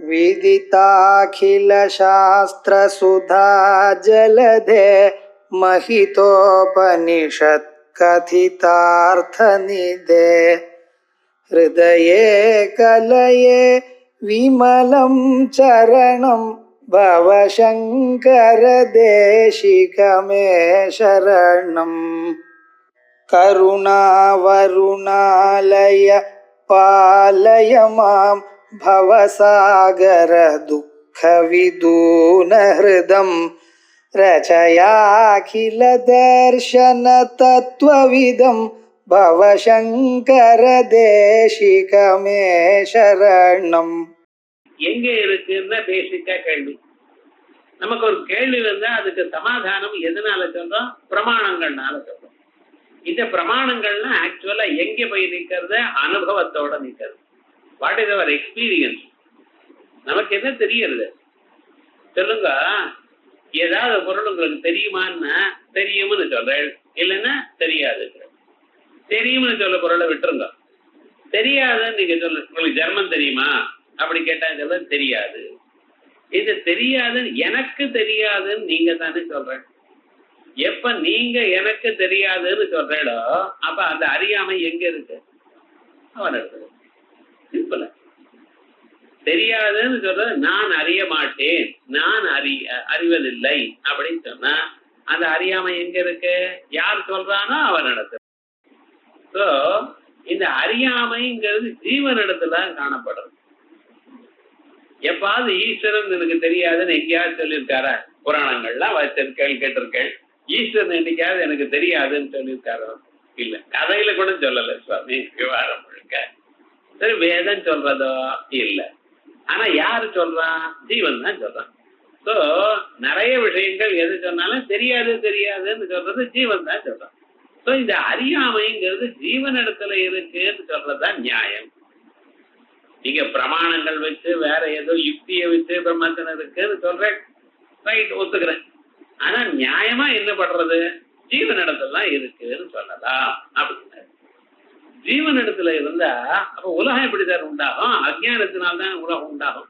विदिताखिलशास्त्रसुधा जलधे महितोपनिषत् कथितार्थनिधे हृदये कलये विमलं चरणं भवशङ्कर देशिकमे शरणम् करुणावरुणालय पालय मां भवसागर दुःखविदूनहृदं रचयाखिल दर्शन तत्त्वविदं भवशङ्कर देशिकमे शरणम्. எங்கே இருக்குன்னா பேசிக்கா கேள்வி. நமக்கு ஒரு கேள்வி வந்தா அதுக்கு சமாதானம் எதனால சொல்றோம்? பிரமாணங்கள்னால சொல்றோம். இந்த பிரமாணங்கள்னா ஆக்சுவலா எங்க போய் நிக்கிறது? அனுபவத்தோட நிக்கிறது. What is our experience? நமக்கு என்ன தெரியறது சொல்லுங்க. ஏதாவது பொருள் உங்களுக்கு தெரியுமான்னா தெரியும்னு சொல்றேன், இல்லைன்னா தெரியாது. தெரியும்னு சொல்ல பொருளை விட்டுருங்க. தெரியாதுன்னு நீங்க சொல்ல, உங்களுக்கு ஜெர்மன் தெரியுமா அப்படி கேட்டா சொல்ல தெரியாது. இது தெரியாதுன்னு எனக்கு தெரியாதுன்னு நீங்க தானே சொல்றேன். எப்ப நீங்க எனக்கு தெரியாதுன்னு சொல்றீங்களோ அப்ப அந்த அறியாமை எங்க இருக்கு? அவன் இருக்குது. சிம்பிளா தெரியாதுன்னு சொல்றது நான் அறிய மாட்டேன், நான் அறிவதில்லை அப்படின்னு சொன்னா அந்த அறியாமை எங்க இருக்கு? யார் சொல்றானோ அவன் இடத்துல. சோ இந்த அறியாமைங்கிறது ஜீவனிடத்துல காணப்படுறது. எப்பாவது ஈஸ்வரன் எனக்கு தெரியாதுன்னு எங்கேயாவது சொல்லியிருக்காரா? புராணங்கள்லாம் கேட்டிருக்கேன். ஈஸ்வரன் என்னைக்காவது எனக்கு தெரியாதுன்னு சொல்லியிருக்காரோ? இல்ல. கதையில கூட சொல்லல சுவாமி, விவகாரம் முழுக்க. சரி, வேதம் சொல்றதோ இல்ல. ஆனா யாரு சொல்றான்? ஜீவன் தான் சொல்றான். சோ நிறைய விஷயங்கள் எது சொன்னாலும் தெரியாது தெரியாதுன்னு சொல்றது ஜீவன் தான் சொல்றான். சோ இந்த அறியாமைங்கிறது ஜீவனிடத்துல இருக்குன்னு சொல்றதுதான் நியாயம். நீங்க பிரமாணங்கள் வச்சு வேற ஏதோ யுக்தியை வச்சு பிரம்மத்தன இருக்குன்னு சொல்றேன், ரைட், ஒத்துக்கிறேன். ஆனா நியாயமா என்ன பண்றது? ஜீவனிடத்துல இருக்குன்னு சொல்லலாம் அப்படின்னு. ஜீவனிடத்துல இருந்தா அப்ப உலகம் எப்படிதான் உண்டாகும்? அஜ்ஞானத்தினால்தான் உலகம் உண்டாகும்.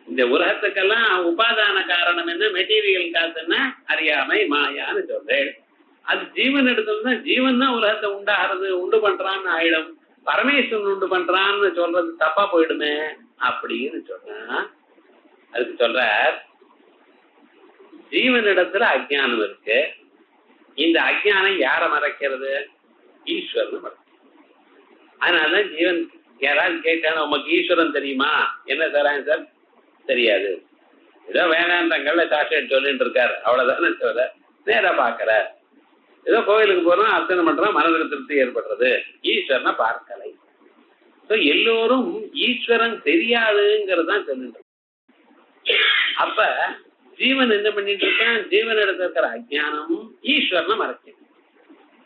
இந்த உலகத்துக்கெல்லாம் உபாதான காரணம் என்ன? மெட்டீரியல் காத்துன்னா அறியாமை மாயான்னு சொல்றேன். அது ஜீவன் இடத்துல ஜீவன் தான் உலகத்தை உண்டாகிறது, உண்டு பண்றான்னு ஆயிடும். பரமேஸ்வரன் உண்டு பண்றான்னு சொல்றது தப்பா போயிடுமே அப்படின்னு சொன்னா அதுக்கு சொல்ற ஜீவனிடத்துல அஜ்ஞானம் இருக்கு. இந்த அஜ்ஞானம் யாரை மறைக்கிறது? ஈஸ்வரன் மறைக்கிறது. அதனாலதான் ஜீவன் யாராவது கேட்கணும், உமக்கு ஈஸ்வரன் தெரியுமா? என்ன சார் ஆன்சர்? தெரியாது. ஏதோ வேதாந்தங்கள்ல சாஸ்திரம் சொல்லிட்டு இருக்காரு, அவ்வளவுதானே சொல்ல. நேரா பாக்குற, ஏதோ கோயிலுக்கு போறோம், அர்ச்சனை பண்றோம், மனதில் திருப்தி ஏற்படுறது. ஈஸ்வரனை பார்க்கலை. எல்லோரும் ஈஸ்வரன் தெரியாதுங்கிறதான் சொல்லிட்டு. அப்ப ஜீவன் என்ன பண்ணிட்டு இருக்கான்? ஜீவனிடத்துல இருக்கிற அஜ்ஞானம் ஈஸ்வரனை மறைக்கும்.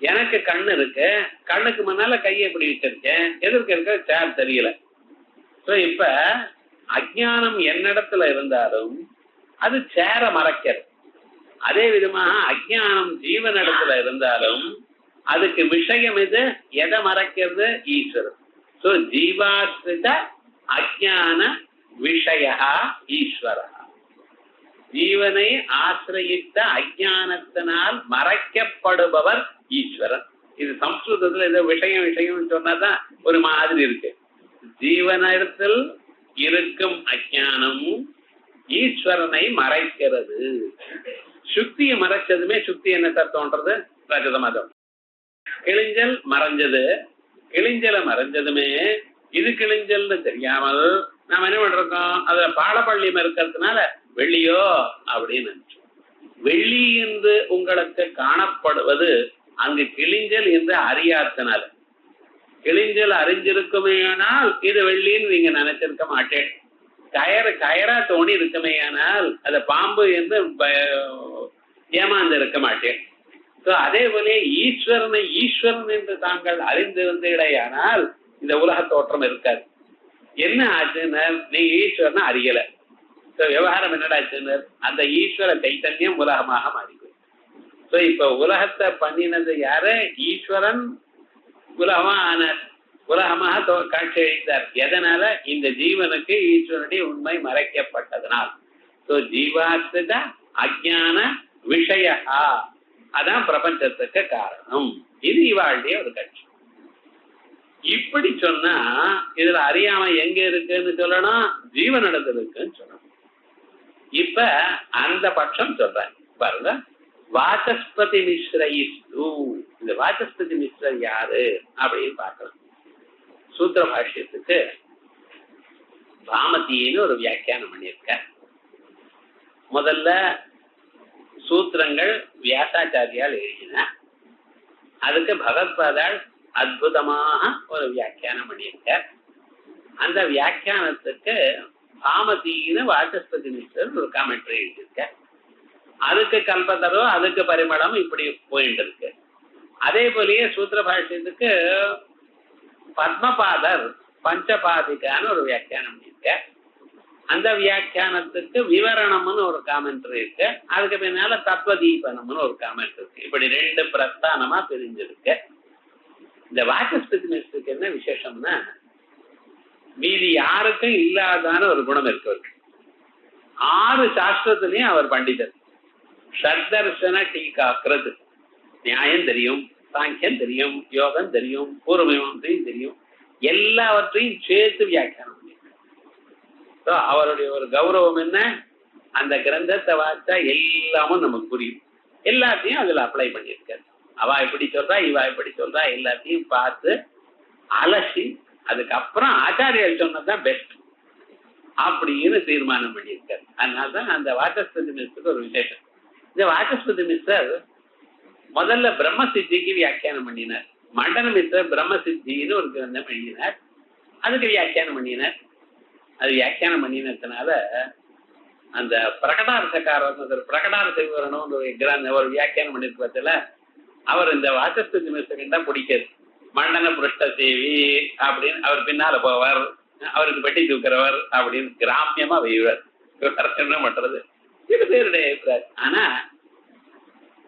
எனக்கு கண்ணு இருக்கு, கண்ணுக்கு முன்னால கையை எப்படி வச்சிருக்கேன், எதிர்க்க இருக்க சேர் தெரியல. இப்ப அஜ்ஞானம் என்னிடத்துல இருந்தாலும் அது சேர மறைக்கிறது. அதே விதமாக அஜ்ஞானம் ஜீவனிடத்துல இருந்தாலும் அதுக்கு விஷயம் இது எதை மறைக்கிறது? ஈஸ்வரன். சோ ஜீவாஸ்ரித அஜ்ஞான விஷய ஈஸ்வர. ஜீவனை ஆசிரியித்த அஜ்ஞானத்தினால் மறைக்கப்படுபவர் ஈஸ்வரன். இது சம்ஸ்கிருதத்துல ஏதோ விஷயம் விஷயம் சொன்னாதான் ஒரு மாதிரி இருக்கு. ஜீவனிடத்தில் இருக்கும் அஜ்ஞானம் ஈஸ்வரனை மறைக்கிறது. சுக்தியை மறைச்சதுமே, சுக்தி என்ன தோன்றது? ரஜத மதம். கிழிஞ்சல் மறைஞ்சது, கிழிஞ்சலை மறைஞ்சதுமே இது கிழிஞ்சல்னு தெரியாமல் நாம என்ன பண்றோம்? அதுல பாலப்பள்ளியம் இருக்கிறதுனால வெள்ளியோ அப்படின்னு நினைச்சோம். வெள்ளி என்று உங்களுக்கு காணப்படுவது அங்கு கிழிஞ்சல் என்று அறியாதனால. கிழிஞ்சல் அறிஞ்சிருக்குமேயானால் இது வெள்ளின்னு நீங்க நினைச்சிருக்க மாட்டேன். கயரா தோணி இருக்குமேயானால் அதை பாம்பு என்று ஏமாந்து இருக்க மாட்டேன். அதே போல ஈஸ்வரனை ஈஸ்வரன் என்று தாங்கள் அறிந்திருந்தீடையானால் இந்த உலக தோற்றம் இருக்காது. என்ன ஆச்சுன்னு நீங்க ஈஸ்வரனை அறியல. விவகாரம் என்னடாச்சுன்னு அந்த ஈஸ்வர சைத்தன்யம் உலகமாக மாறிக்கும். இப்ப உலகத்தை பண்ணினது யாரு? ஈஸ்வரன் உலகமா ஆனார். உலகமாக காட்சி அளித்தார். எதனால? இந்த ஜீவனுக்கு ஈஸ்வரனுடைய உண்மை மறைக்கப்பட்டதனால். ஜீவாஸ்தித அஜான விஷயா அதான் பிரபஞ்சத்துக்கு காரணம். இது இவாளுடைய ஒரு கட்சி. இப்படி சொன்னா இதுல அறியாம எங்க இருக்குன்னு சொல்லணும், ஜீவனிடத்துல இருக்குன்னு சொல்லணும். இப்ப அந்த பட்சம் சொல்றேன் பாருங்க. வாசஸ்பதி மிஸ்ரயிஸ்து. இந்த வாசஸ்பதி மிஸ்ரர் யாரு அப்படின்னு பார்க்கலாம். சூத்திர பாஷ்யத்துக்கு பாமதின்னு ஒரு வியாக்கியானம் பண்ணியிருக்க. முதல்ல சூத்திரங்கள் வியாசாச்சாரியால் எழுதின. அதுக்கு பகவத்பாதால் அற்புதமாக ஒரு வியாக்கியானம் பண்ணியிருக்க. அந்த வியாக்கியானத்துக்கு பாமதின்னு வாசஸ்பதி மிஸ்ரர் ஒரு காமெண்ட்ரி எழுதியிருக்க. அதுக்கு கல்பத்தரோ அதுக்கு பரிமளம் இப்படி போயிட்டு இருக்கு. அதே போலயே சூத்திர பாஷ்யத்துக்கு பத்மபாதர் பஞ்சபாதிகான்னு ஒரு வியாக்கியானம் பண்ணியிருக்க. அந்த வியாக்கியானத்துக்கு விவரணம்னு ஒரு காமெண்ட்ரி இருக்கு. அதுக்கு பின்னால தத்துவதீபனம்னு ஒரு காமெண்ட் இருக்கு. இப்படி ரெண்டு பிரஸ்தானமா பிரிஞ்சிருக்கு. இந்த வாசஸ்பதி மிஸ்ருக்கு என்ன விசேஷம்னா, மீதி யாருக்கும் இல்லாதான ஒரு குணம் இருக்கு. 6 சாஸ்திரத்திலையும் அவர் பண்டிதர். ஷட்தர்சன டீகாக்கிறது. நியாயம் தெரியும், சாங்கியம் தெரியும், யோகம் தெரியும், பூர்வமீமாம்சையும் தெரியும். எல்லாவற்றையும் சேர்த்து வியாக்கியானம் பண்ணியிருக்கார். அவருடைய ஒரு கௌரவம் என்ன, அந்த கிரந்தத்தை வார்த்தா எல்லாமும் நமக்கு புரியும். எல்லாத்தையும் அதுல அப்ளை பண்ணியிருக்காரு. அவ இப்படி சொல்றா, இவா இப்படி சொல்றா, எல்லாத்தையும் பார்த்து அலசி அதுக்கப்புறம் ஆச்சாரியர் சொன்னதான் பெஸ்ட் அப்படின்னு தீர்மானம் பண்ணியிருக்காரு. அதனால்தான் அந்த வாசஸ்பதி மிஸ்ருக்கு ஒரு விசேஷம். இந்த வாசஸ்பதி மிஸ்ரர் முதல்ல பிரம்மசித்திக்கு வியாக்கியானம் பண்ணினார். மண்டன மிஸ்ரர் பிரம்மசித்தின்னு ஒரு கிரந்தம் எழுதினார். அதுக்கு வியாக்கியானம் பண்ணினார். அது வியாக்கியானம் பண்ணினதுனால அந்த பிரகடார்த்தக்காரர் பிரகடார்த்த விவரணம் ஒரு வியாக்கியானம் பண்ணிருக்கிறதுல அவர் இந்த வாசஸ்பதி மிஸ்ருக்கு தான் பிடிக்காது. மண்டன புருஷ்ட சேவி அப்படின்னு அவர் பின்னால போவார், அவருக்கு பெட்டி தூக்குறவர் அப்படின்னு கிராமியமா வைவார். என்ன பண்றது, இது பேருடைய அபிப்பிராயம். ஆனா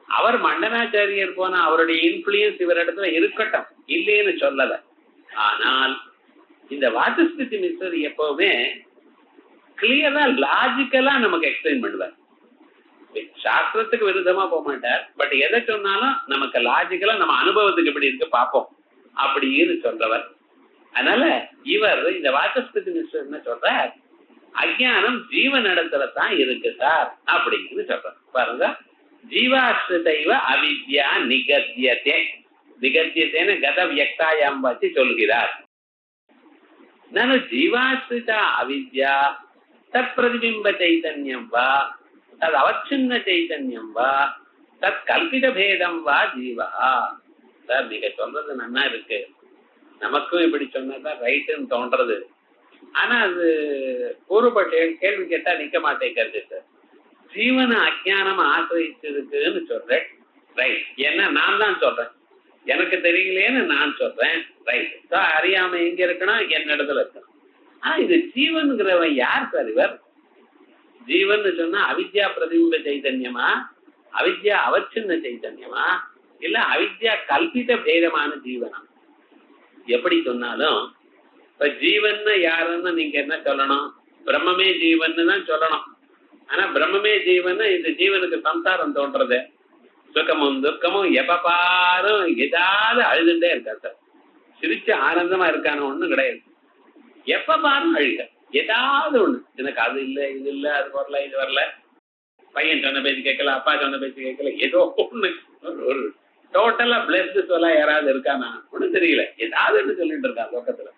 அவர் மண்டனாச்சாரியர் போன அவருடைய இன்ஃபுளுயன்ஸ் இவரிடத்துல இருக்கட்டும், இல்லைன்னு சொல்லல. ஆனால் இந்த வாசஸ்பதி மிஸ்ரர் எப்பவுமே கிளியரா லாஜிக்கலா நமக்கு எக்ஸ்பிளைன் பண்ணுவார். சாஸ்திரத்துக்கு விருதமா போக மாட்டார். பட் எதை சொன்னாலும் நமக்கு லாஜிக்கலா நம்ம அனுபவத்துக்கு எப்படி இருக்கு பார்ப்போம் அப்படின்னு சொல்றவர். அதனால இவர் இந்த வாசஸ்பதி மிஸ்ரர் என்ன சொல்றார், அஜ்ஞானம் ஜீவனிடத்துல தான் இருக்கு சார் அப்படின்னு சொல்றார். பாருங்க, ஜீவாஸ்ரிதைவ அவித்யா நிகத்தியதே. நிகத்தியதேன்னு கத வியக்தாயாம் வச்சு சொல்கிறார். நான் ஜீவாஸ்ரிதா அவித்யா தத் பிரதிபிம்ப சைதன்யம் வா தது அவச்சின்ன சைதன்யம் வா தத் கல்பித பேதம் வா ஜீவா. சார் நீங்க சொல்றது நல்லா இருக்கு, நமக்கும் இப்படி சொன்னதான் ரைட்டுன்னு தோன்றது. ஆனா அது பூர்வப்பட்ட கேள்வி கேட்டா நிக்க மாட்டேங்கிறது சார். ஜீவன அஜ்ஞானம் ஆசிரிச்சிருக்குன்னு சொல்றேன், ரைட். ஏன்னா நான் தான் சொல்றேன், எனக்கு தெரியலேன்னு நான் சொல்றேன், ரைட். அறியாம எங்க இருக்கணும், என்னிடத்துல இருக்கணும். ஆனா இது ஜீவன்கிறவன் யார் சார் இவர்? ஜீவன் சொன்னா அவித்யா பிரதிபிம்ப சைதன்யமா, அவித்யா அவச்சின்ன சைதன்யமா, இல்ல அவித்யா கல்பித பேதமான ஜீவனா? எப்படி சொன்னாலும் இப்ப ஜீவன் யாருன்னு நீங்க என்ன சொல்லணும், பிரம்மமே ஜீவன் தான் சொல்லணும். ஆனா பிரம்மமே ஜீவன், இந்த ஜீவனுக்கு சம்சாரம் தோன்றது, சுகமும் துக்கமும் எப்ப பாரும் ஏதாவது அழுதுட்டே இருக்கா சார். சிரிச்சு ஆனந்தமா இருக்கான ஒண்ணும் கிடையாது. எப்ப பாரும் அழுக, ஏதாவது ஒண்ணு. எனக்கு அது இல்லை, இது இல்லை, அது வரல, இது வரல, பையன் சொன்ன பேச்சு கேட்கல, அப்பா சொன்ன பேச்சு கேட்கல, ஏதோ ஒண்ணு. ஒரு டோட்டலா பிளஸ் சொல்ல யாராவது இருக்கானா ஒண்ணும் தெரியல, ஏதாவது சொல்லிட்டு இருக்கா பக்கத்துல.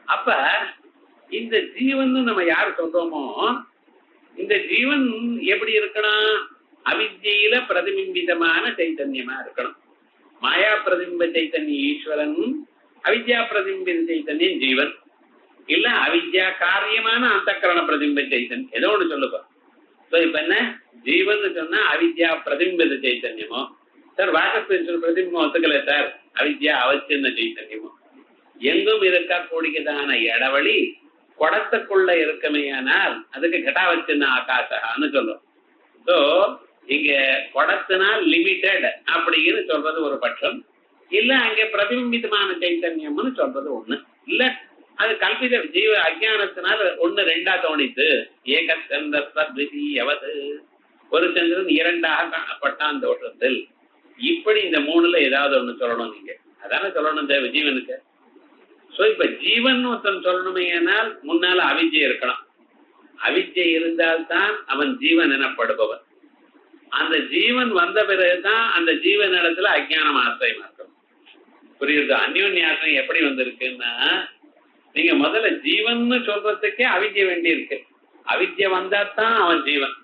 அப்ப இந்த ஜீவன் நம்ம யாரு சொல்றோமோ, இந்த ஜீவன் எப்படி இருக்கணும், அவித்யில பிரதிபிம்பிதமான சைத்தன்யமா இருக்கணும். மாயா பிரதிபிம்ப சைத்தன்ய ஈஸ்வரன், அவித்யா பிரதிபிம்பித சைத்தன்யம் ஜீவன், இல்ல அவித்யா காரியமான அந்தக்கரண பிரதிபிம்ப சைத்தன்யம், ஏதோ ஒண்ணு சொல்லுப்பா. இப்ப என்ன ஜீவன் சொன்னா அவித்யா பிரதிபிம்பித சைத்தன்யமோ சார், வாசஸ்பதி பிரதிபிம்பம் ஒத்துக்கல சார், அவித்யா அவச்சின்ன சைத்தன்யமோ. எங்கும் இருக்கக்கூடியதான இடவழி குடத்துக்குள்ள இருக்கமையானால் அதுக்கு கட்டாவச்சின்ன ஆகாசான்னு சொல்றோம். சோ இங்க குடத்தினால் லிமிட்டெட் அப்படின்னு சொல்றது ஒரு பட்சம், இல்ல அங்க பிரதிபிம்பிதமான சைத்தன்யம்னு சொல்றது ஒண்ணு, இல்ல அது கல்பித ஜீவ அஜானத்தினால ஒண்ணு ரெண்டா தோணித்து. ஏகச்சந்திரவது ஒரு சந்திரன் இரண்டாக காணப்பட்டான் தோற்றத்தில். இப்படி இந்த மூணுல ஏதாவது ஒண்ணு சொல்லணும் நீங்க, அதானே சொல்லணும் தேவை ஜீவனுக்கு. சோ இப்ப ஜீவன் ஒருத்தன் சொல்லணுமே, ஆனால் முன்னால அவிஜை இருக்கணும். அவிஜை இருந்தால்தான் அவன் ஜீவன் எனப்படுபவன். அந்த ஜீவன் வந்த பிறகுதான் அந்த ஜீவன் இடத்துல அஜ்ஞானம் ஆசிரியமா இருக்கும். புரியுது? அந்யோன்யாசிரியம் எப்படி வந்திருக்குன்னா, நீங்க முதல்ல ஜீவன் சொல்றதுக்கே அவித்யை வேண்டி இருக்கு. அவித்யை வந்தாதான் அவன் ஜீவன்.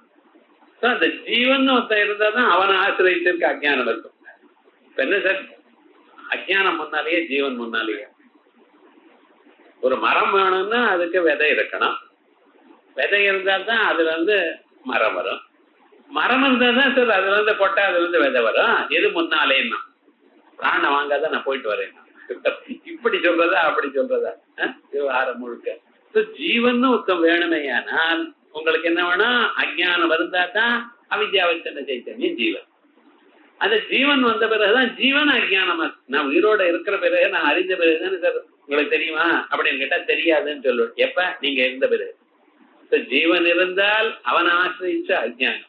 அந்த ஜீவன் ஒருத்தன் இருந்தாதான் அவனை ஆசிரியத்திற்கு அஜ்ஞானம் இருக்கும். இப்ப என்ன சார், அஜ்ஞானம் முன்னாலேயே ஜீவன் முன்னாலேயே? ஒரு மரம் வேணும்னா அதுக்கு விதை இருக்கணும். விதை இருந்தால்தான் அதுல இருந்து மரம் வரும். மரம் இருந்தாதான் சார் அதுல இருந்து கொட்டை, அதுல இருந்து விதை வரும். எது முன்னாலேன்னா பிராணம் வாங்காதான் நான் போயிட்டு வரேன். இப்படி சொல்றதா அப்படி சொல்றதா விவகாரம் முழுக்க. ஜீவன் ஒருத்தம் வேணுமே, ஆனால் உங்களுக்கு என்ன வேணும்? அஜ்ஞானம் இருந்தாதான் அவித்யாவச்சன சைத்தன்யம் ஜீவன். அந்த ஜீவன் வந்த பிறகுதான் ஜீவன் அஜ்ஞானமா. நான் உயிரோட இருக்கிற பிறகு, நான் அறிந்த பிறகுதானே சார் உங்களுக்கு தெரியுமா அப்படின்னு கேட்டா தெரியாதுன்னு சொல்லுவேன். எப்ப? நீங்க இருந்த பிறகு. ஜீவன் இருந்தால் அவன் ஆசிரியிச்ச அஜ்ஞானம்.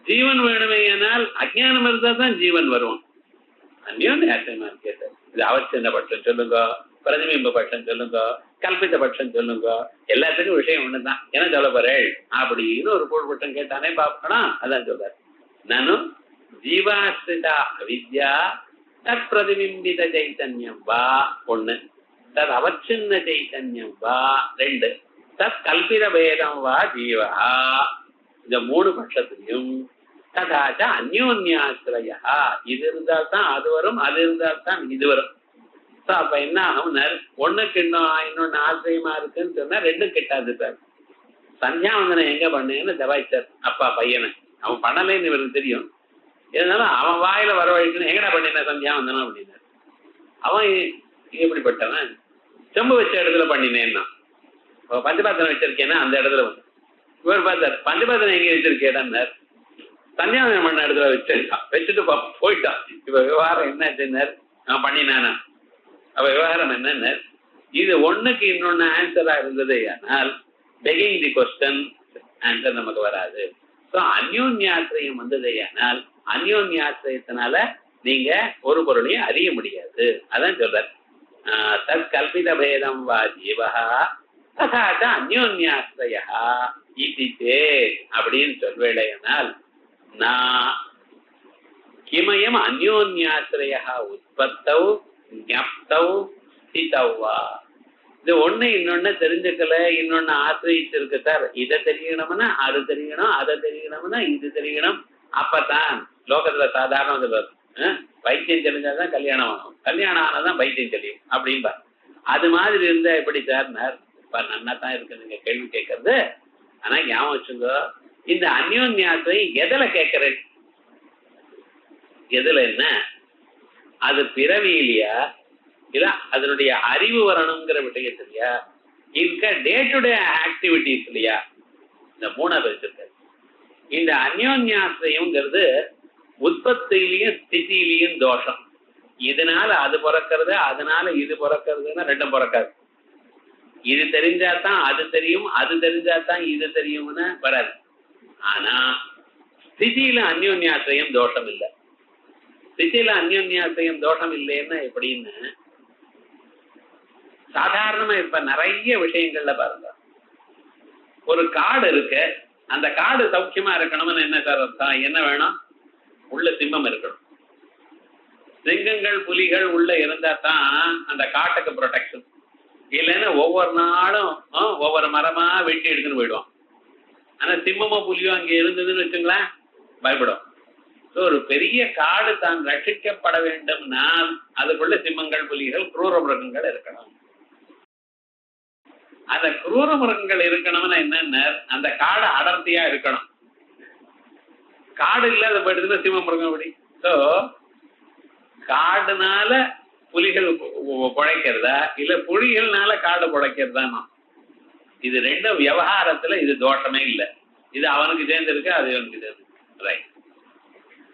ஜீவன் வேணுமே, ஆனால் அஜ்ஞானம் இருந்தா தான் ஜீவன் வருவான். அந்யோன்யாசிரியமா கேட்ட இது அவசிய பட்சம் சொல்லுங்க, பிரதிபிம்ப பட்சம் சொல்லுங்க, கல்பித்த பட்சம் சொல்லுங்க, எல்லாத்துக்கும் விஷயம் ஒண்ணுதான். என்ன சொல்ல போறேள் அப்படின்னு ஒரு பொருட்பட்டம் கேட்டானே பார்க்கணும். அதான் சொல்றாரு, நானும் ஜீவாஸ்ரிதா அவித்யா தத் பிரதிபிம்பித சைத்தன்யம் வா ஒண்ணு, தத் அவச்சின்ன சைத்தன்யம் வா ரெண்டு, தத் கல்பித பேதம் வா ஜீவா. இந்த மூணு பட்சத்திலையும் ததாச்ச அந்யோன்யாசிரயா, இது இருந்தால் தான் அது வரும், அது இருந்தால் தான் இது வரும். அப்ப என்ன ஆகும்? ஒண்ணுக்கு இன்னொன்னு ஆசிரியமா இருக்குன்னு சொன்னா ரெண்டும் கிட்டாது சார். சந்தியாவந்தனம் எங்க பண்ணேன்னு தவாய்ச்சார் அப்பா பையனை. அவன் பண்ணலேன்னு இவருக்கு தெரியும். இருந்தாலும் அவன் வாயில வரவழைக்கணும், எங்கடா பண்ணின சந்தியாவந்தனம் அப்படின்னாரு. அவன் எப்படிப்பட்டவன்? செம்பு வச்ச இடத்துல பண்ணினேன்னா, பஞ்சபாத்திரம் வச்சிருக்கேன்னா அந்த இடத்துல வந்து இவர் பார்த்தார், பஞ்சபாத்திரம் எங்க வச்சிருக்கேடான்னார். சந்தியாவந்தனம் பண்ண இடத்துல வச்சுட்டு போயிட்டான். இப்ப விவகாரம் என்ன நான் பண்ணினானா? அவ விவகாரம் என்னன்னு, இது ஒண்ணுக்கு இன்னொன்னு ஆன்சரா இருந்தது ஆனால் பெகிங் தி கொஸ்டன் ஆன்சர் நமக்கு வராது. ஸோ அந்யோன்யாசிரியம் வந்தது ஆனால் அந்யோன்யாசிரியத்தினால நீங்க ஒரு பொருளையும் அறிய முடியாது. அதான் சொல்றார், தத் கல்பித பேதம் வா ஜீவா ததாச்ச அந்யோன்யாசிரயா இதிதே அப்படின்னு சொல்வேடையானால், நான் கிமயம் அந்யோன்யாசிரயா உற்பத்தௌ ஞப்தௌ ஸ்திதௌவா. இது ஒண்ணு இன்னொன்னு தெரிஞ்சுக்கல, இன்னொன்னு ஆசிரியிச்சிருக்கு சார். இதை தெரியணும்னா அது தெரியணும், அதை தெரியணும்னா இது தெரியணும். அப்பதான் லோகத்துல சாதாரண வைத்தியம் தெரிஞ்சாதான் கல்யாணம் ஆகும், கல்யாணம் ஆனாதான் வைத்தியம் தெரியும் அப்படின்பா. அது மாதிரி இருந்தா எப்படி சார்? நன்னா தான் இருக்கு நீங்க கேள்வி கேட்கறது. ஆனா ஞாபகம் வச்சுங்க, இந்த அந்யோன்யாசை எதுல கேட்கிறேன்? எதுல என்ன? அது பிறவியிலையா, இல்ல அதனுடைய அறிவு வரணுங்கிற விஷயத்திலையா, இருக்க டே டு டே ஆக்டிவிட்டிஸ் இல்லையா? இந்த மூணாவது வச்சிருக்க. இந்த அந்யோன்யாசிரியம்ங்கிறது உற்பத்தியிலையும் ஸ்திதியிலையும் தோஷம். இதனால அது பிறக்கிறது, அதனால இது பிறக்கிறதுன்னா ரெண்டும் பிறக்காது. இது தெரிஞ்சாதான் அது தெரியும், அது தெரிஞ்சாதான் இது தெரியும்னு வராது. ஆனா ஸ்திதியில அந்யோன்யாசிரியம் தோஷம் இல்லை. ஸ்திதியில அந்யோன்யாசிரியம் தோஷம் இல்லைன்னா எப்படின்னு சாதாரணமா இப்ப நிறைய விஷயங்கள்ல பாருங்க, ஒரு காடு இருக்கு, அந்த காடு சௌக்கியமா இருக்கணும்னு என்ன சார் அர்த்தம்? என்ன வேணும்? உள்ள சிம்மம் இருக்கணும். சிங்கங்கள் புலிகள் உள்ள இருந்தா தான் அந்த காட்டுக்கு ப்ரொடெக்ஷன். இல்லைன்னா ஒவ்வொரு நாளும் ஒவ்வொரு மரமா வெட்டி எடுத்துன்னு போயிடுவான். ஆனா சிம்மமோ புலியோ அங்க இருந்ததுன்னு வச்சுங்களேன், பயப்படும். ஒரு பெரிய காடு தான் ரட்சிக்கப்பட வேண்டும்னால் அதுக்குள்ள சிம்மங்கள் புலிகள் குரூர மிருகங்கள் இருக்கணும். அந்த குரூர மிருகங்கள் இருக்கணும்னா என்னன்னா அந்த காடு அடர்த்தியா இருக்கணும். காடு இல்லாத போயிடுதுன்னா சிம்ம மிருகம் எப்படி? ஸோ காடுனால புலிகள் குழைக்கிறதா இல்ல புலிகள்னால காடு குழைக்கிறதா? இது ரெண்டும் விவகாரத்துல இது தோஷமே இல்லை. இது அவனுக்கு சேர்ந்திருக்கு, அது அவனுக்கு சேர்ந்து. ரைட்.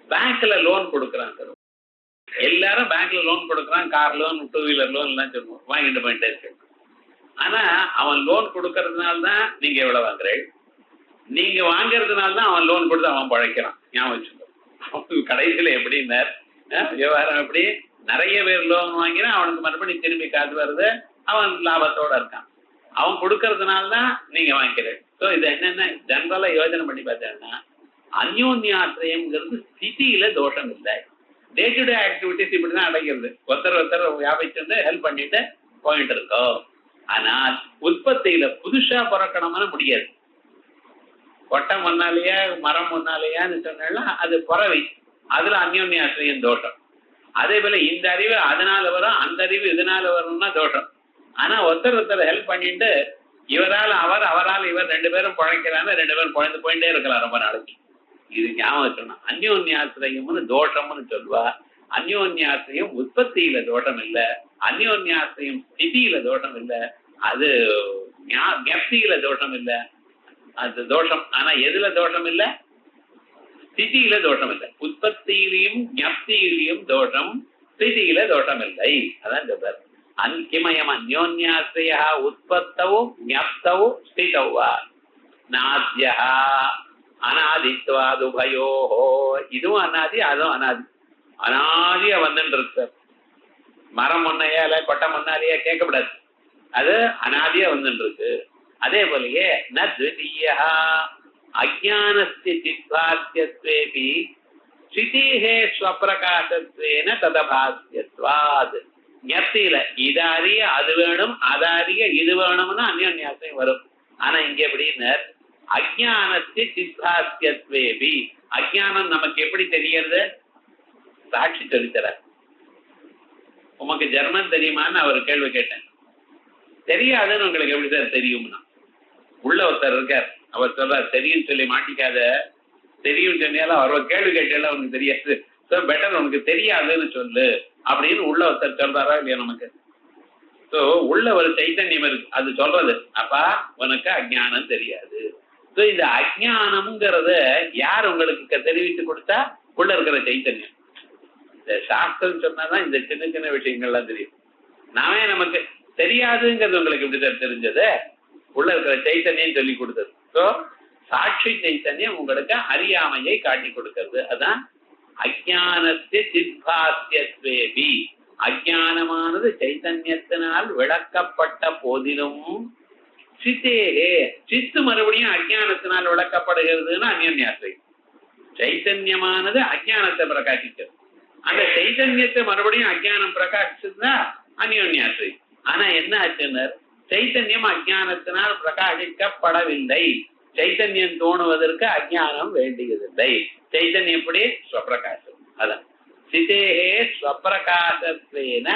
பேங்க்ல லோன் கொடுக்குறான் சார், எல்லாரும் பேங்க்ல லோன் கொடுக்குறான், கார் லோன், 2 வீலர் லோன் எல்லாம் சொல்லுவோம், வாங்கிட்டு போயிட்டே இருக்கு. ஆனா அவன் லோன் கொடுக்கறதுனால தான் நீங்க எவ்வளவு வாங்குறீங்க, நீங்க வாங்கறதுனால தான் அவன் லோன் கொடுத்து அவன் பழைக்கிறான். ஞாபகம் வச்சுக்கோ. கடைசியில எப்படின்னா விவகாரம் எப்படி, நிறைய பேர் லோன் வாங்கினா அவனுக்கு மறுபடியும் திரும்பி காசு வருது, அவன் லாபத்தோட இருக்கான். அவன் கொடுக்கறதுனால தான் நீங்க வாங்கிக்கிறேன். ஸோ இது என்னென்ன ஜென்ரலா யோஜனை பண்ணி பார்த்தேன்னா, அந்யோன்யாசிரியம்ங்கிறது ஸ்திதியில தோஷம் இல்லை. டே டு டே ஆக்டிவிட்டிஸ் இப்படிதான் அடைகிறது. ஒருத்தர் வியாபிச்சு ஹெல்ப் பண்ணிட்டு போயிட்டு இருக்கோம். ஆனால் உற்பத்தியில புதுசா பிறக்கணும்னு முடியாது. கொட்டம் முன்னாலேயே மரம் முன்னாலேயான்னு சொன்னா அது பிறவி, அதுல அந்யோன்யாசிரியம் தோஷம். அதே போல இந்த அறிவு அதனால வரும், அந்த அறிவு இதனால வரும்னா தோஷம். ஆனா ஒருத்தர் ஹெல்ப் பண்ணிட்டு இவரால் அவர், அவரால் இவர், 2 பேரும் பழைக்கிறாங்க, 2 பேரும் குழந்து போயிட்டே இருக்கலாம் ரொம்ப நாளைக்கு. இது ஞாபகம் வச்சோம்னா அந்யோன்யாசிரியம்னு தோஷம்னு சொல்லுவா. அந்யோன்யாசிரியம் உற்பத்தியில தோஷம் இல்லை, அந்யோன்யாசிரியம் ஸ்திதியில தோஷம் இல்லை, அது ஞப்தியில தோஷம் இல்லை, அது தோஷம். ஆனா எதுல தோஷம் இல்லை? ஸ்திதியில தோஷம் இல்லை. உற்பத்தியிலையும் ஞப்தியிலையும் தோஷம், ஸ்திதியில தோஷம் இல்லை. அதான் சொல்றாரு. கிமயம் அந்யோன்யாசிரியா உற்பத்தவு ஞப்தவு ஸ்திதவா நாத்யா அநாதித்வாதுபயோ. இதுவும் அனாதி, அதுவும் அனாதி. அனாதியா வந்துட்டு இருக்கு. மரம் முன்னையா இல்ல கொட்டை முன்னாலேயே கேட்கக்கூடாது, அது அனாதியா வந்துட்டு இருக்கு. அதே போலயே நத்விதீயா அஜ்ஞானஸ்ய சித்பாஸ்யத்வேபி ஸ்திதீஹே ஸ்வப்ரகாசத்வேன ததபாஸ்யத்வாத். ஞப்தியில இது அறிய அது வேணும், அது அறிய இது வேணும்னு அந்யோன்யாசிரியம் வரும். ஆனா இங்க எப்படின்னு அஜ்ஞானஸ்ய சித்பாஸ்யத்வேபி, அஜ்ஞானம் நமக்கு எப்படி தெரியறது? சாட்சி சொல்லித்தர. உமக்கு ஜெர்மன் தெரியுமான்னு அவர் கேள்வி கேட்டேன். தெரியாதுன்னு உங்களுக்கு எப்படி சார் தெரியும்னா, உள்ள ஒருத்தர் இருக்கார், அவர் சொல்றார் தெரியும் சொல்லி மாட்டிக்காத, தெரியும் சொன்னாலும் அவர் கேள்வி கேட்டாலும் அவனுக்கு தெரியாது, ஸோ பெட்டர் உனக்கு தெரியாதுன்னு சொல்லு அப்படின்னு உள்ள ஒருத்தர் சொல்றாரா இல்லையா நமக்கு? ஸோ உள்ள ஒரு சைத்தன்யம் இருக்கு, அது சொல்றது அப்பா உனக்கு அஜ்ஞானம் தெரியாது. ஸோ இந்த அஜ்ஞானம்ங்கிறத யார் உங்களுக்கு தெரிவித்து கொடுத்தா? உள்ள இருக்கிற சைத்தன்யம். இந்த சாஸ்திரம் சொன்னாதான் இந்த சின்ன சின்ன விஷயங்கள்லாம் தெரியும். நாமே நமக்கு தெரியாதுங்கிறது உங்களுக்கு எப்படி சார் தெரிஞ்சது? உள்ள இருக்கிற சைத்தன்யம் சொல்லி கொடுத்தது. ஸோ சாட்சி சைத்தன்யம் உங்களுக்கு அறியாமையை காட்டி கொடுக்கிறது. அதான் அஜ்ஞானஸ்ய சித்பாஸ்யத்வேபி, அஜ்ஞானமானது சைத்தன்யத்தினால் விளக்கப்பட்ட போதிலும் சித்தேகே, சித்து மறுபடியும் அஜ்ஞானத்தினால் விளக்கப்படுகிறதுன்னு அந்யோன்யாசிரியம். சைத்தன்யமானது அஜ்ஞானத்தை பிரகாசிக்கிறது, அந்த சைத்தன்யத்தை மறுபடியும் அஜ்ஞானம் பிரகாசிச்சதுன்னா அந்யோன்யாசிரியம். ஆனா என்ன ஆச்சுன்னு, சைத்தன்யம் அஜ்ஞானத்தினால் பிரகாசிக்கப்படவில்லை. சைத்தன்யம் தோணுவதற்கு அஜ்ஞானம் வேண்டியதில்லை. சைத்தன்யம் எப்படி? ஸ்வப்பிரகாசம். அதான் சிதேகே ஸ்வப்பிரகாசத்வேன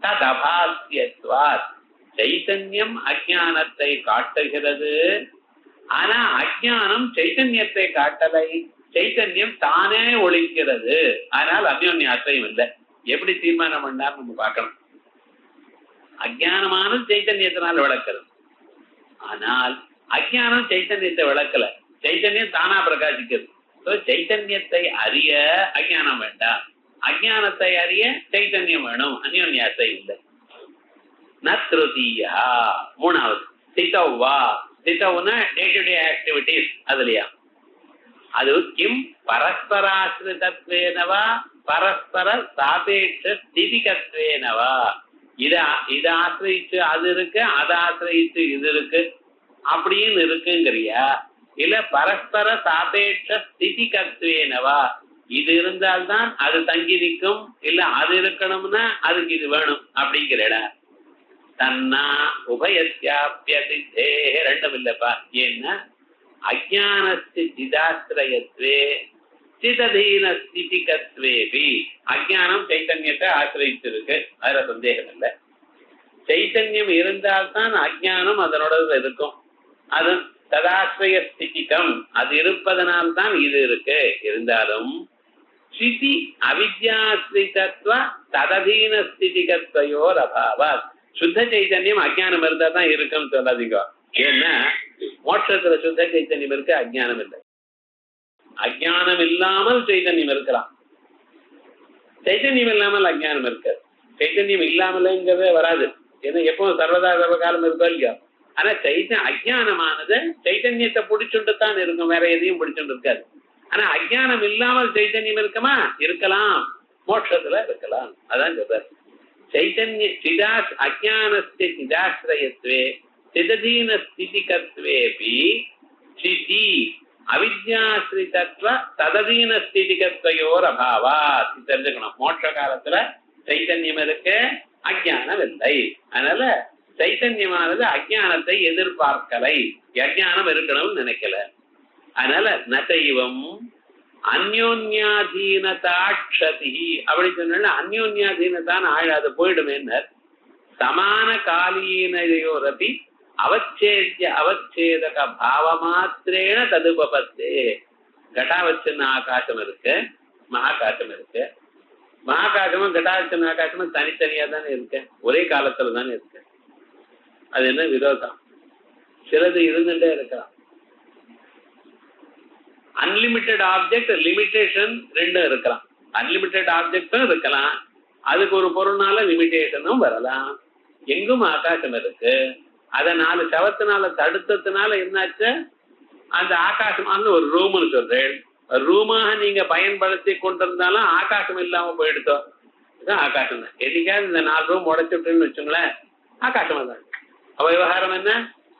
ததபாஸ்யத்வாத். சைத்தன்யம் அஜ்ஞானத்தை காட்டுகிறது, ஆனா அஜ்ஞானம் சைத்தன்யத்தை காட்டலை. சைத்தன்யம் தானே ஒழிக்கிறது, ஆனால் அந்யோன்யாசிரியம் இல்லை. எப்படி தீர்மானம் பண்ணார் நம்ம பார்க்கணும். அஜ்ஞானமானது சைத்தன்யத்தினால் விளக்கிறது, ஆனால் அஜ்ஞானம் சைத்தன்யத்தை விளக்கல. சைத்தன்யம் தானா பிரகாசிக்கிறது. சைத்தன்யத்தை அறிய அஜ்ஞானம் வேண்டாம், அஜ்ஞானத்தை அறிய சைத்தன்யம் வேணும். அந்யோன்யாசிரியம் இல்லை. நத்ருதீயா மூணாவது ஸ்திதௌவா. ஸ்திதௌனா டே டு டே ஆக்டிவிட்டிஸ். அதுலயா அது கிம் பரஸ்பராசிரிதத்வேனவா பரஸ்பர சாபேட்ச ஸ்திதிகத்வேனவா. இதை ஆசிரியிச்சு அது இருக்கு, அதை ஆசிரியிச்சு இது இருக்கு அப்படின்னு இருக்குங்கிறியா, இல்ல பரஸ்பர சாபேட்ச ஸ்திதிகத்வேனவா, இது இருந்தால்தான் அது தங்கி நிற்கும், இல்ல அது இருக்கணும்னா அதுக்கு இது வேணும் அப்படிங்கிற தன்னா உபயத்யாப்யசித்தே. ரெண்டும் இல்லப்பா. ஏன்னா அஜ்ஞானஸ்ய சிதாஸ்ரயத்வே சிததீன ஸ்திதிகத்வேபி. அஜ்ஞானம் சைத்தன்யத்தை ஆசிரியிச்சிருக்கு, அதுல சந்தேகம் இல்லை. சைத்தன்யம் இருந்தால்தான் அஜ்ஞானம் அதனோட இருக்கும். அது ததாசிரிய ஸ்திதிகம், அது இருப்பதனால்தான் இது இருக்கு. இருந்தாலும் ஸ்திதி அவித்யாஸ்ரிதத்வ தததீன ஸ்திதிகத்வயோர் அபாவாத். சுத்த சைத்தன்யம் அஜ்ஞானம் இருந்தா தான் இருக்குன்னு சொல்லாதீங்க. ஏன்னா மோட்சத்துல சுத்த சைத்தன்யம் இருக்கு, அஜ்ஞானம் இல்லை. அஜ்ஞானம் இல்லாமல் சைத்தன்யம் இருக்கலாம். சைத்தன்யம் இல்லாமல் அஜ்ஞானம் இருக்காது. சைத்தன்யம் இல்லாமலங்கிறதே வராது. ஏன்னா எப்பவும் சர்வதா சர்வகாலம் இருக்கோ இல்லையோ. ஆனா அஜ்ஞானமானது சைத்தன்யத்தை பிடிச்சுட்டு தான் இருக்கும், வேற எதையும் பிடிச்சுட்டு இருக்காது. ஆனா அஜ்ஞானம் இல்லாமல் சைத்தன்யம் இருக்குமா? இருக்கலாம், மோட்சத்துல இருக்கலாம். அதான் சொல்றாரு. சைத்தன்ய சிதாஸ் அஜ்ஞானஸ்ய சிதாஸ்ரயத்வே சிததீன ஸ்திதிகத்வேபி சிதி அவித்யாஸ்ரிதத்வ தததீன ஸ்திதிகத்வயோர் அபாவாத். தெரிஞ்சுக்கணும், மோட்ச காலத்துல சைத்தன்யம் இருக்கு, அஜ்ஞானம் இல்லை. அதனால சைத்தன்யமானது அஜ்ஞானத்தை எதிர்பார்க்கலை, அஜ்ஞானம் இருக்கணும்னு நினைக்கல. அதனால நதைவம் அந்யோன்யாதீனதாட்சதி அப்படி சொன்னா அந்யோன்யாதீனதான் ஆழாது போயிடுமேன்னு சமான காலீனையோரபி அவச்சேத்ய அவச்சேதக பாவமாத்திரேன ததுபபத்தே. கட்டாவச்சின்ன ஆகாசம் இருக்கு, மகாகாசம் இருக்கு. மகாகாசமும் கட்டாவச்சின்ன ஆகாசமும் தனித்தனியா தானே இருக்கு, ஒரே காலத்துல தானே இருக்கு. அது என்ன விரோதம்? சிலது இருந்துட்டே இருக்கலாம். அன்லிமிட்டெட் ஆப்ஜெக்ட், லிமிட்டேஷன் ரெண்டும் இருக்கலாம். அன்லிமிட்டெட் ஆப்ஜெக்டும் இருக்கலாம், அதுக்கு ஒரு பொருள்னால லிமிட்டேஷனும் வரலாம். எங்கும் ஆகாசம் இருக்கு. அதை 4 சவத்தினால தடுத்ததுனால என்னாச்சு? அந்த ஆகாசமான ஒரு ரூம்னு சொல்றேன், ரூமாக நீங்க பயன்படுத்தி கொண்டிருந்தாலும் ஆகாசம் இல்லாம போயிடுத்தோம். இதுதான் ஆகாசம் தான். என்னைக்காவது இந்த 4 ரூம் உடைச்சுட்டுன்னு வச்சுங்களேன், ஆகாசமா தான். அவ விவகாரம் என்ன?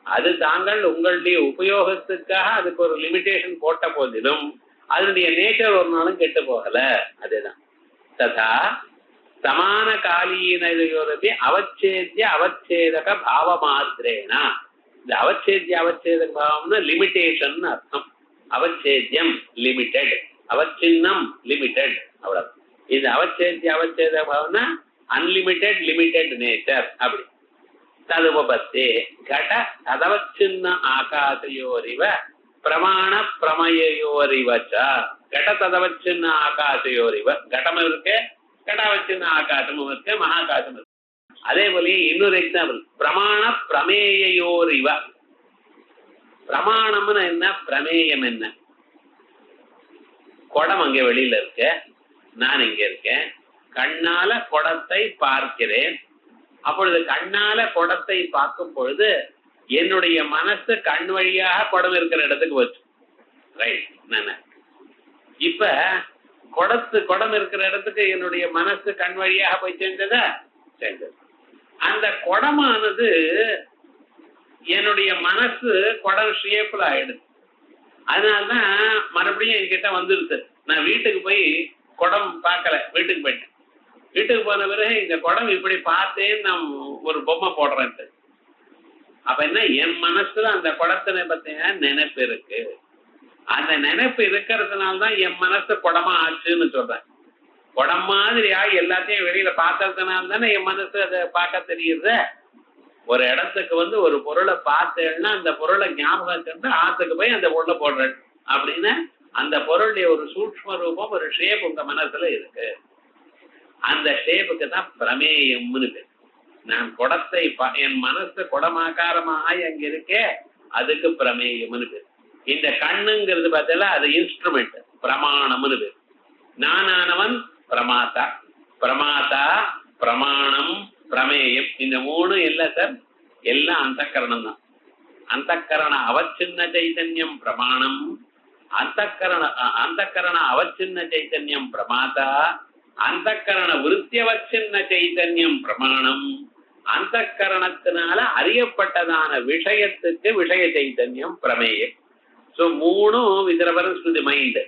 அது தாங்கள் உங்களுடைய உபயோகத்துக்காக அதுக்கு ஒரு லிமிட்டேஷன் போட்ட போதிலும் அதனுடைய நேச்சர் ஒரு நாளும் கெட்டு போகல. அதேதான். ததா சமான காலீனையோரபி அவச்சேத்ய அவச்சேதக பாவ மாத்திரேனா. இந்த அவச்சேத்ய அவச்சேதக பாவம்னா லிமிட்டேஷன் அர்த்தம். அவச்சேத்யம் லிமிட்டெட், அவச்சின்னம் லிமிட்டெட், அவ்வளவு. இது அவச்சேத்ய அவச்சேதக பாவம்னா அன்லிமிட்டெட் லிமிட்டெட் நேச்சர். அப்படி ததுபபத்தே கட ததவச்சின்ன ஆகாசயோரிவ பிரமாண பிரமயோரிவச்ச. கட ததவச்சின்ன ஆகாசயோரிவ, கடம் இருக்கு, கடாவச்சின்ன ஆகாசமும் இருக்கு, மகாகாசம் இருக்கு. அதே போல இன்னொரு எக்ஸாம்பிள், பிரமாண பிரமேயோரிவ. பிரமாணம்னு என்ன, பிரமேயம் என்ன? குடம் அங்கே வெளியில இருக்கு, நான் இங்க இருக்கேன், கண்ணால குடத்தை பார்க்கிறேன். அப்பொழுது கண்ணால குடத்தை பார்க்கும் பொழுது என்னுடைய மனசு கண் வழியாக குடம் இருக்கிற இடத்துக்கு வச்சு, ரைட். இப்ப குடம் இருக்கிற இடத்துக்கு என்னுடைய மனசு கண் வழியாக போய் சேர்ந்ததா? சேர்ந்தது. அந்த குடமானது என்னுடைய மனசு குடம் ஷேப்ல ஆயிடுது. அதனால்தான் மறுபடியும் என்கிட்ட வந்துருது. நான் வீட்டுக்கு போய் குடம் பார்க்கல, வீட்டுக்கு போயிட்டேன். வீட்டுக்கு போன பிறகு இந்த குடம் இப்படி பார்த்தேன்னு நான் ஒரு பொம்மை போடுறேன். அப்ப என்ன, என் மனசுல அந்த குடத்தினை பத்தின நினைப்பு இருக்கு. அந்த நினைப்பு இருக்கிறதுனால்தான் என் மனசு குடமா ஆச்சுன்னு சொல்றேன். குடம் மாதிரியா எல்லாத்தையும் வெளியில பார்த்ததுனால தானே என் மனசு அதை பார்க்க தெரியுது. ஒரு இடத்துக்கு வந்து ஒரு பொருளை பார்த்தேன்னா அந்த பொருளை ஞாபகம் சென்று ஆத்துக்கு போய் அந்த பொருளை போடுறேன் அப்படின்னு அந்த பொருளுடைய ஒரு சூக்ஷ்ம ரூபம், ஒரு ஷேப் உங்க மனசுல இருக்கு. அந்த ஷேப்புக்கு தான் பிரமேயம்னு பேர். நான் குடத்தை என் மனசு குடமாக்காரமாக அங்க இருக்கே, அதுக்கு பிரமேயம்னு பேர். இந்த கண்ணுங்கிறது பார்த்தா அது இன்ஸ்ட்ருமெண்ட், பிரமாணம்னு பேர். நானானவன் பிரமாதா, பிரமாதா பிரமாணம் பிரமேயம். இந்த 3 இல்லை சார், எல்லாம் அந்தக்கரணம் தான். அந்தக்கரண அவச்சின்ன சைத்தன்யம் பிரமாணம், அந்தக்கரண அவச்சின்ன சைத்தன்யம் பிரமாதா, அந்தக்கரண விருத்தியவச்சின்ன சைத்தன்யம் பிரமாணம், அந்தக்கரணத்தினால அறியப்பட்டதான விஷயத்துக்கு விஷய சைத்தன்யம் பிரமேயம். So 3 with reference to the mind.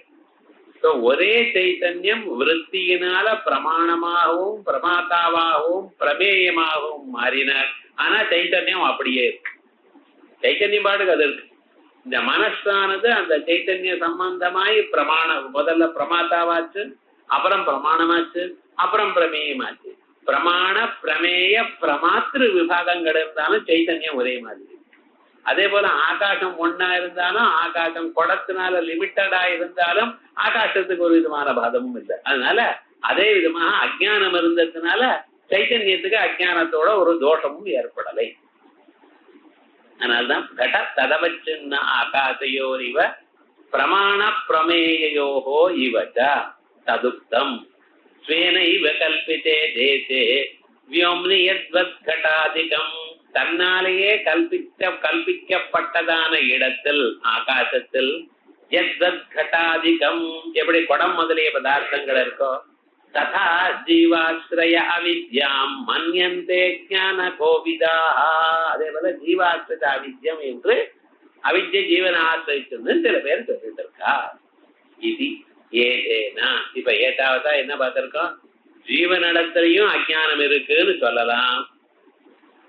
So ஒரே சைத்தன்யம் விருத்தியினால பிரமாணமாகவும் பிரமாதாவாகவும் பிரமேயமாகவும் மாறினார். ஆனா சைத்தன்யம் அப்படியே இருக்கு. சைத்தன்யம் பாட்டுக்கு அது இருக்கு. இந்த மனசானது அந்த சைத்தன்ய சம்பந்தமாய் முதல்ல பிரமாதாவாச்சு, அப்புறம் பிரமாணமாச்சு, அப்புறம் பிரமேயமாச்சு. பிரமாண பிரமேய பிரமாத்திரு விபாகங்கள் இருந்தாலும் சைத்தன்யம் ஒரே மாதிரி. அதே போல ஆகாசம் ஒன்னா இருந்தாலும், ஆகாசம் குடத்தினால லிமிட்டடா இருந்தாலும் ஆகாசத்துக்கு ஒரு விதமான பாதமும் இல்லை. அதனால அதே விதமாக அஜ்ஞானம் இருந்ததுனால சைத்தன்யத்துக்கு அஜ்ஞானத்தோட ஒரு தோஷமும் ஏற்படலை. அதனால்தான் கட ததவச்சின்ன ஆகாசயோரிவ பிரமாண பிரமேயோகோ இவச்ச ததுக்தம் ஸ்வேனைவ கல்பித்தே தேசே வியோம்னி யத்வத் கடாதிகம், தன்னாலேயே கல்பிக்கப்பட்டதான இடத்தில் ஆகாசத்தில் யத்வத் கடாதிகம் எப்படி குடம் முதலிய பதார்த்தங்கள் இருக்கோ ததா ஜீவாஸ்ரய அவித்யாம் மன்யந்தே ஞான கோவிதாக, அதே போல ஜீவாஸ்ரய அவித்யம் என்று அவித்ய ஜீவன ஆசிரிச்சுன்னு சில பேர் சொல்லிட்டு இருக்கா. இது ஏதேனா இப்ப ஏதாவதா என்ன பார்த்திருக்கோம், ஜீவனிடத்திலையும் அஜானம் இருக்குன்னு சொல்லலாம்,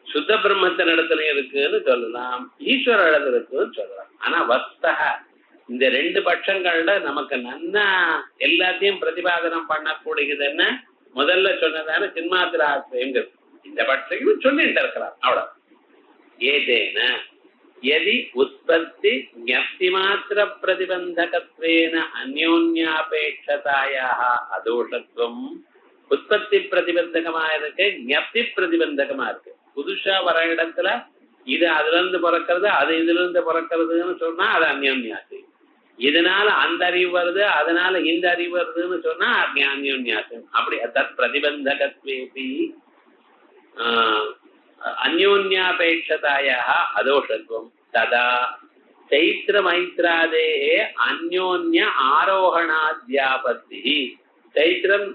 சுத்த பிரம்மத்தின் இடத்துலயும் இருக்குன்னு சொல்லலாம், ஈஸ்வர இடத்துல இருக்குன்னு சொல்லலாம். ஆனா வஸ்தக இந்த ரெண்டு பட்சங்கள்ல நமக்கு நன்னா எல்லாத்தையும் பிரதிபாதனம் பண்ணக்கூடியதுன்னு முதல்ல சொன்னதான சின்மாத்திர ஆசிரியங்கள் இந்த பட்சையும் சொல்லிட்டு இருக்கலாம். அவ்வளவு ஏதேன யதி உற்பத்தி ஞப்தி மாத்திர பிரதிபந்தகத்வேன அந்யோன்யாபேட்சதாயாக அதோஷத்துவம், உற்பத்தி பிரதிபந்தகமா இருக்கு, ஞப்தி பிரதிபந்தகமா இருக்கு. புதுசா வர இடத்துல இது அதுல இருந்து பிறக்கிறது அது இதுல இருந்து பிறக்கிறதுன்னு சொன்னா அது அந்யோன்யாசம், இதனால அந்த அறிவு வருது அதனால இந்த அறிவு வருதுன்னு சொன்னா அந்யோன்யாசம். அப்படி தத் பிரதிபந்தகத்வேபி அந்யோன்யாபேட்சதாயாக அதோஷத்துவம் ததா சைத்திர மைத்ராதே அந்யோன்ய ஆரோகணாத்யாபத்தி. சைத்திரன்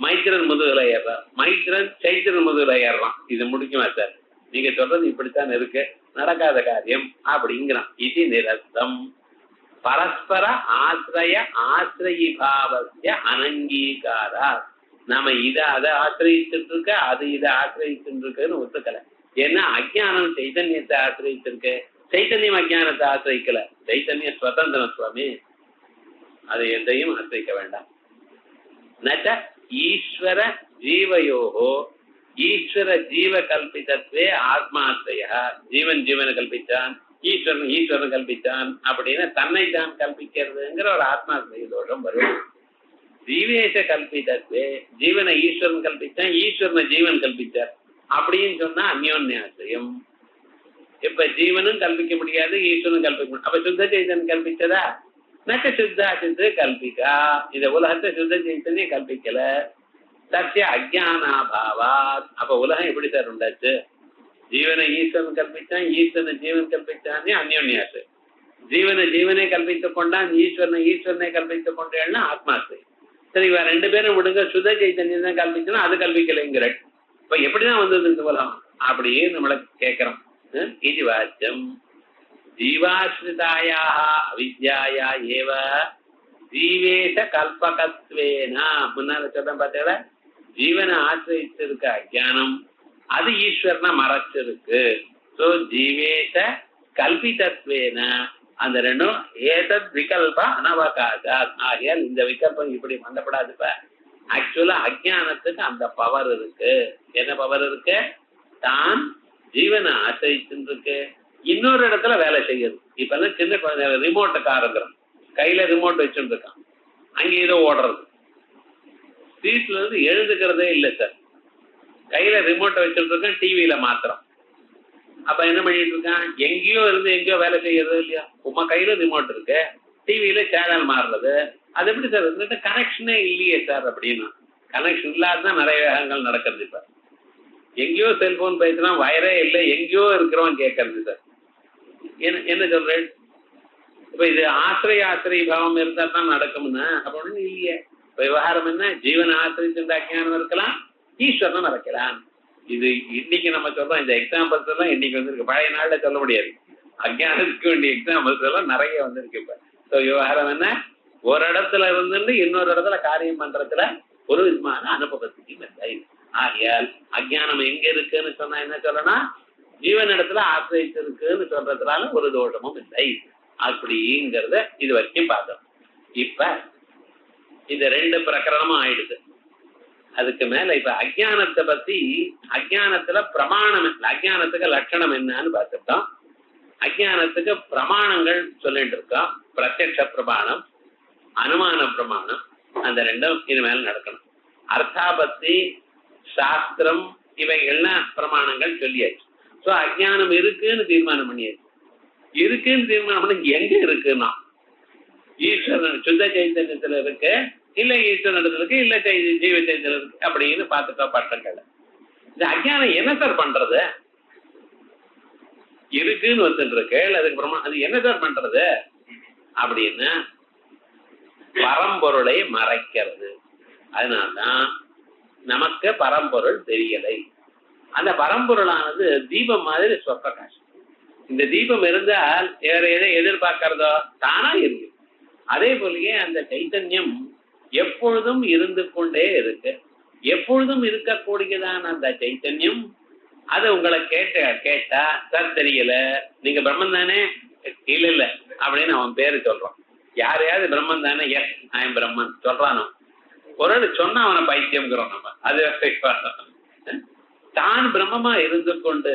மைத்திரன் முதுகுல ஏறான், மைத்திரன் சைத்திரன் முதுகுல ஏறான். இது முடிக்குமா சார், நீங்க சொல்றது இப்படித்தான் இருக்கு, நடக்காத காரியம் அப்படிங்கிறான். இது நிரஸ்தம் பரஸ்பர ஆசிரிய ஆசிரயிபாவசிய அனங்கீகாரா. நாம இதை அதை ஆசிரியிச்சுட்டு இருக்க அது இதை ஆசிரியிச்சுட்டு இருக்குன்னு ஒத்துக்கல. ஏன்னா அஜ்ஞானம் சைத்தன்யத்தை ஆசிரியிச்சிருக்கு, சைத்தன்யம் அஜ்ஞானத்தை ஆசிரியிக்கல. சைத்தன்யம் சுதந்திரம் சுவாமி, அதை எதையும் ஆசிரியிக்க வேண்டாம். நச்ச ஈஸ்வர ஜீவயோகோ ஈஸ்வர ஜீவ கல்பிதத்வே ஆத்மாசிரிய, ஜீவன் ஜீவனை கல்பிச்சான் ஈஸ்வரன் ஈஸ்வரன் கல்பிச்சான் அப்படின்னு தன்னை தான் கல்பிக்கிறதுங்கிற ஒரு ஆத்மாசிரிய தோஷம் வரும். ஜீவேஷ கல்பிதத்வே ஜீவனை ஈஸ்வரன் கல்பிச்சான் ஈஸ்வரனை ஜீவன் கல்பிச்சார் அப்படின்னு சொன்னா அந்யோன்யாசிரியம். இப்ப ஜீவனும் கல்பிக்க முடியாது ஈஸ்வரனும் கல்பிக்க முடியாது. அப்ப சுத்த சைத்தன்யம் கல்பிச்சதா? நக்க சுத்தா சித்து கல்பிக்கா. இந்த உலகத்தை சுத்த சைத்தன்யம் கல்பிக்கல. சத்திய அஜானாபாவாத். அப்ப உலகம் எப்படி சார் உண்டாச்சு? ஜீவனை ஈஸ்வரன் கல்பிச்சான் ஈஸ்வரனை ஜீவன் கல்பிச்சானே அந்யோன்யாசு. ஜீவனை ஜீவனை கல்பித்துக் கொண்டான் ஈஸ்வரனை ஈஸ்வரனை கல்பித்துக் கொண்டேன்னா ஆத்மாசை. சரி, இவ ரெண்டு பேரும் விடுங்க, சுத சைத்தன்யம் தான் கல்பிச்சுன்னா அது கல்பிக்கலைங்கிற. இப்ப எப்படிதான் வந்தது இந்த உலகம் அப்படியே நம்மள கேட்கிறோம். இது வாச்சம் ஜீவாஸ்ரிதாயா அவித்யாயா ஏவ ஜீவேஷ கல்பகத்வேனா. முன்னால சொல்ல பார்த்தீங்களா, ஜீவனை ஆசிரிச்சிருக்க அஜானம் அது ஈஸ்வரனை மறைச்சிருக்கு. சோ ஜீவேஷ கல்பிதத்வேன அந்த ரெண்டும் ஏதத் விகல்ப அனவகாசா. ஆகையால் இந்த விகல்பம் இப்படி பண்ணப்படாதுப்ப. ஆக்சுவலா அஜானத்துக்கு அந்த பவர் இருக்கு. என்ன பவர் இருக்கு? தான் ஜீவனை ஆசிரிச்சுருக்கு, இன்னொரு இடத்துல வேலை செய்யுது. இப்ப எல்லாம் சின்ன குழந்தை ரிமோட்டை காரங்கிறோம், கையில ரிமோட் வச்சுட்டு இருக்கான், அங்கே ஏதோ ஓடுறது. சீட்ல இருந்து எழுதுக்கிறதே இல்லை சார், கையில ரிமோட்டை வச்சுட்டு இருக்கான், டிவியில மாத்திரம். அப்ப என்ன பண்ணிட்டு இருக்கான்? எங்கேயோ இருந்து எங்கேயோ வேலை செய்யறது இல்லையா? உமா கையில ரிமோட் இருக்கு, டிவியில சேனல் மாறுறது. அது எப்படி சார்? இருந்துட்டு கனெக்ஷனே இல்லையே சார் அப்படின்னா. கனெக்ஷன் இல்லாதான் நிறைய வேகங்கள் நடக்கிறது. இப்ப எங்கேயோ செல்போன் பேசுனா வயரே இல்லை, எங்கேயோ இருக்கிறவன் கேட்கறது சார். என்ன சொல்றேன்? இப்ப இது ஆசிரிய பாவம் இருந்தா தான் நடக்கும்னா அப்படின்னு இல்லையே. இப்ப விவகாரம் என்ன? ஜீவன் ஆசிரியிருந்த அஜ்ஞானம் இருக்கலாம், ஈஸ்வரனும் மறைக்கலாம். இது இன்னைக்கு நம்ம சொல்றோம், இந்த எக்ஸாம்பிள்ஸ் எல்லாம் இன்னைக்கு வந்திருக்கு, பழைய நாள்ல சொல்ல முடியாது. அஜ்ஞானத்துக்கு வேண்டிய எக்ஸாம்பிள்ஸ் எல்லாம் நிறைய வந்திருக்கு. இப்ப விவகாரம் என்ன? ஒரு இடத்துல இருந்து இன்னொரு இடத்துல காரியம் பண்றதுல ஒரு விதமான அனுபவத்துக்கு இல்லை. ஆகையால் அஜ்ஞானம் எங்க இருக்குன்னு சொன்னா என்ன சொல்லணும்? ஜீவன் இடத்துல ஆசிரியிருக்குன்னு சொல்றதுனால ஒரு தோஷமும் இல்லை அப்படிங்கிறத இது வரைக்கும் பார்த்தோம். இப்ப இந்த ரெண்டு பிரகரணமும் ஆயிடுது. அதுக்கு மேல இப்ப அஜ்ஞானத்தை பத்தி, அஜ்ஞானத்துல பிரமாணம், அஜ்ஞானத்துக்கு லட்சணம் என்னன்னு பார்த்துட்டோம். அஜ்ஞானத்துக்கு பிரமாணங்கள் சொல்லிட்டு இருக்கோம். பிரத்யக்ஷ பிரமாணம், அனுமான பிரமாணம், அந்த ரெண்டும் இது மேல நடக்கணும். அர்த்தாபத்தி, சாஸ்திரம், இவைகள்லாம் பிரமாணங்கள் சொல்லியாச்சு. சோ அஜ்ஞானம் இருக்குன்னு தீர்மானம் பண்ணியாச்சு. இருக்குன்னு தீர்மானம் பண்ணி எங்க இருக்குன்னா ஈஸ்வரன் சுத்த சைத்தன்யத்துல இருக்கு, இல்ல ஈஸ்வரன் இருக்கு, இல்ல ஜீவ சைத்தன்யம் இருக்கு அப்படின்னு பார்த்துட்டோ பட்டங்கள். இந்த அஜ்ஞானம் என்ன சார் பண்றது? இருக்குன்னு வந்துட்டு இருக்கு, அதுக்கப்புறமா அது என்ன சார் பண்றது அப்படின்னு பரம்பொருளை மறைக்கிறது. அதனால்தான் நமக்கு பரம்பொருள் தெரியலை. அந்த பரம்பொருளானது தீபம் மாதிரி சொப்பிரகாசம். இந்த தீபம் இருந்தால் வேற எதை எதிர்பார்க்கிறதோ தானா இருக்கு. அதே போலயே அந்த சைத்தன்யம் எப்பொழுதும் இருந்து கொண்டே இருக்கு. எப்பொழுதும் இருக்கக்கூடியதான் அந்த சைத்தன்யம். அது உங்களை கேட்டா சார் தெரியல, நீங்க பிரம்மன் தானே, இல்ல இல்ல அப்படின்னு அவன் பேரு சொல்றான். யாரையாவது பிரம்மன் தானே, எஸ் ஐ எம் பிரம்மன் சொல்றானோ, ஒரு சொன்னா அவனை பைத்தியம்ங்கிறோம் நம்ம. அது தான் பிரம்மமா இருந்து கொண்டு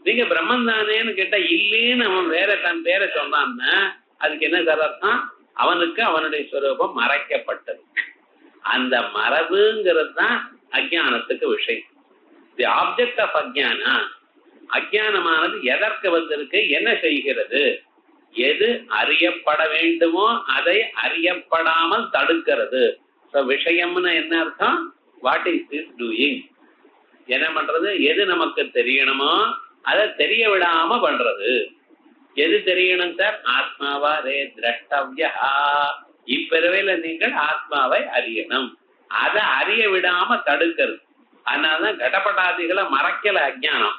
நீங்க பிரம்மன் தானேன்னு கேட்டா இல்லேன்னு அவன் வேற தன் பேரை சொன்னான்னா அதுக்கு என்ன சார் அர்த்தம்? அவனுக்கு அவனுடைய ஸ்வரூபம் மறைக்கப்பட்டது. அந்த மரபுங்கிறது தான் அஜ்ஞானத்துக்கு விஷயம். தி ஆப்ஜெக்ட் ஆஃப் அஜ்ஞானா, அஜ்ஞானமானது எதற்கு வந்திருக்கு, என்ன செய்கிறது? எது அறியப்பட வேண்டுமோ அதை அறியப்படாமல் தடுக்கிறது. விஷயம்னு என்ன அர்த்தம்? What is this doing? என்ன பண்றது? எது நமக்கு தெரியணுமோ அதை தெரிய விடாம பண்றது. எது தெரியணும் சார்? ஆத்மாவா ரே திரஷ்டவ்யா. இப்பிறவையில நீங்கள் ஆத்மாவை அறியணும். அதை அறிய விடாம தடுக்கிறது. அதனாலதான் கடப்படாதிகளை மறைக்கல அஜ்ஞானம்.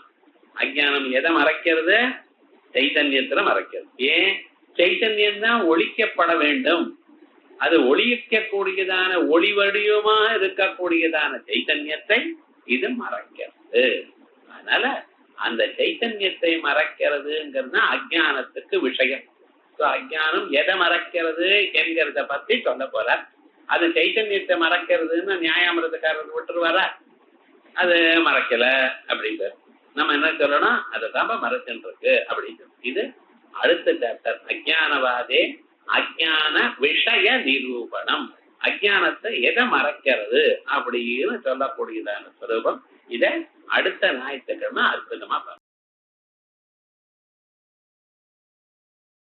அஜ்ஞானம் எதை மறைக்கிறது? சைத்தன்யத்துல மறைக்கிறது. ஏன்? சைத்தன்யம் தான் ஒழிக்கப்பட வேண்டும். அது ஒழிக்கக்கூடியதான ஒளி வடிவமா இருக்கக்கூடியதான சைத்தன்யத்தை இது மறைக்கிறது. அதனால அந்த சைத்தன்யத்தை மறைக்கிறதுங்கிறது அஜ்ஞானத்துக்கு விஷயம். அஜ்ஞானம் எதை மறைக்கிறது என்கிறத பத்தி சொல்ல போற. அது சைத்தன்யத்தை மறைக்கிறதுன்னு நியாயாமிரதக்காரர் விட்டுருவாரா? அது மறைக்கல அப்படின்னு நம்ம என்ன சொல்லணும்? அதை தான் மறைச்சுட்டு இருக்கு அப்படின்னு. இது அடுத்த சாப்டர். அஜ்ஞானவாதே அஜ்ஞான விஷய நிரூபணம். அஜ்ஞானத்தை எதை மறைக்கிறது அப்படின்னு சொல்லக்கூடியதான ஸ்வரூபம். இதை அடுத்த ஞாயிற்றுக்கிழமை அற்புதமா